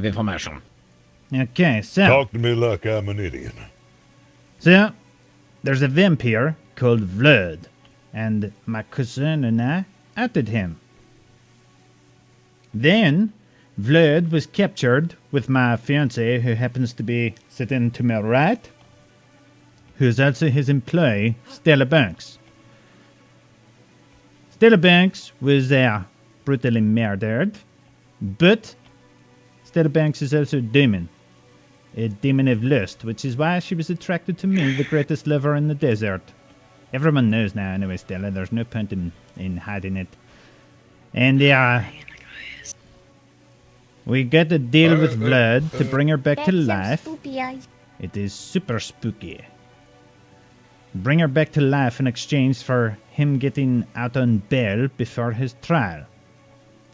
of information. Okay, so... Talk to me like I'm an idiot. So, there's a vampire called Vlad, and my cousin and I outed him. Then, Vlad was captured with my fiancée, who happens to be sitting to my right, who is also his employee, Stella Banks. Stella Banks was brutally murdered, but Stella Banks is also a demon of lust, which is why she was attracted to me, the greatest lover in the desert. Everyone knows now anyway, Stella, there's no point in hiding it. And we got a deal with Vlad to bring her back to life. It is super spooky. Bring her back to life in exchange for him getting out on bail before his trial.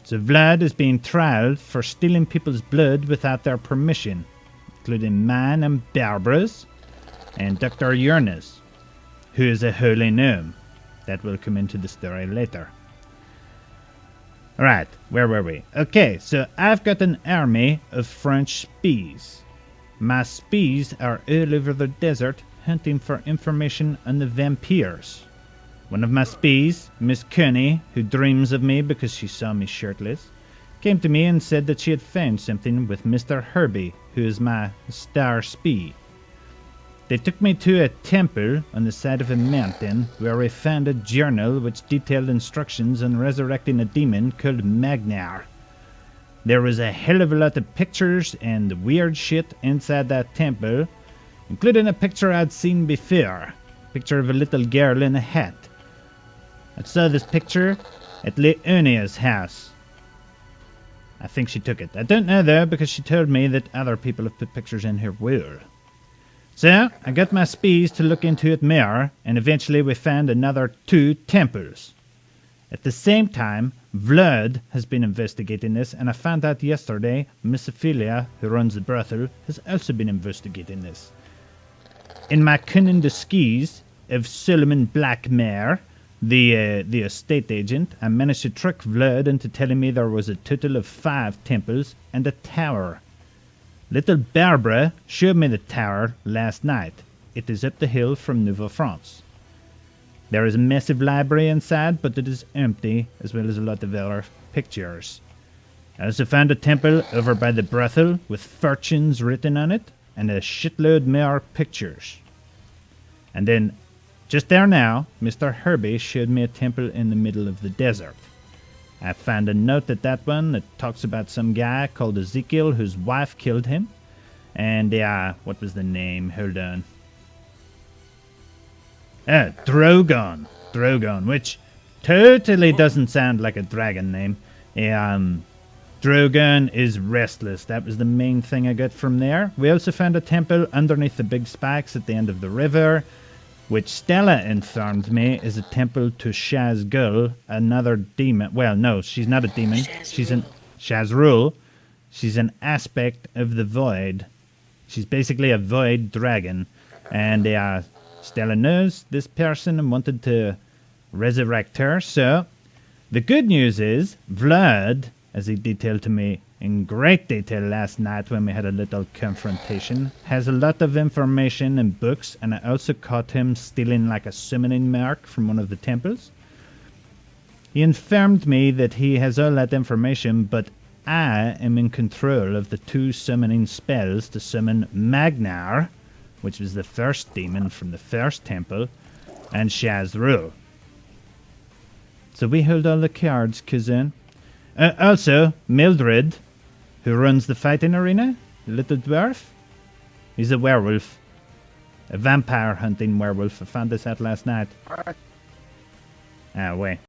So Vlad is being trialed for stealing people's blood without their permission, including mine and Barbara's, and Dr. Uranus, who is a holy gnome. That will come into the story later. Alright, where were we? Okay, so I've got an army of French spies. My spies are all over the desert hunting for information on the vampires. One of my spies, Miss Kearney, who dreams of me because she saw me shirtless, came to me and said that she had found something with Mr. Herbie, who is my star spy. They took me to a temple on the side of a mountain where we found a journal which detailed instructions on resurrecting a demon called Magnar. There was a hell of a lot of pictures and weird shit inside that temple, including a picture I'd seen before. A picture of a little girl in a hat. I saw this picture at Leonia's house. I think she took it. I don't know though, because she told me that other people have put pictures in her will. So, I got my spies to look into it more, and eventually we found another 2 temples. At the same time, Vlad has been investigating this, and I found out yesterday Miss Ophelia, who runs the brothel, has also been investigating this. In my cunning disguise of Solomon Blackmare, the estate agent, I managed to trick Vlad into telling me there was a total of 5 temples and a tower. Little Barbara showed me the tower last night. It is up the hill from Nouveau-France. There is a massive library inside, but it is empty, as well as a lot of other pictures. I also found a temple over by the brothel with fortunes written on it, and a shitload more pictures. And then, just there now, Mr. Herbie showed me a temple in the middle of the desert. I found a note at that one that talks about some guy called Ezekiel whose wife killed him. And, what was the name? Hold on. Drogon. Drogon, which totally doesn't sound like a dragon name. Drogon is restless. That was the main thing I got from there. We also found a temple underneath the big spikes at the end of the river, which Stella informed me is a temple to Shazgul, another demon. Well, no, she's not a demon. She's an Shazrul. She's an aspect of the void. She's basically a void dragon. And Stella knows this person and wanted to resurrect her. So, the good news is, Vlad, as he detailed to me in great detail last night when we had a little confrontation, has a lot of information and books, and I also caught him stealing like a summoning mark from one of the temples. He informed me that he has all that information, but I am in control of the 2 summoning spells to summon Magnar, which was the first demon from the first temple, and Shazrul. So we hold all the cards, cousin. Also, Mildred, who runs the fighting arena, the little dwarf, he's a werewolf. A vampire hunting werewolf. I found this out last night. Ah, wait.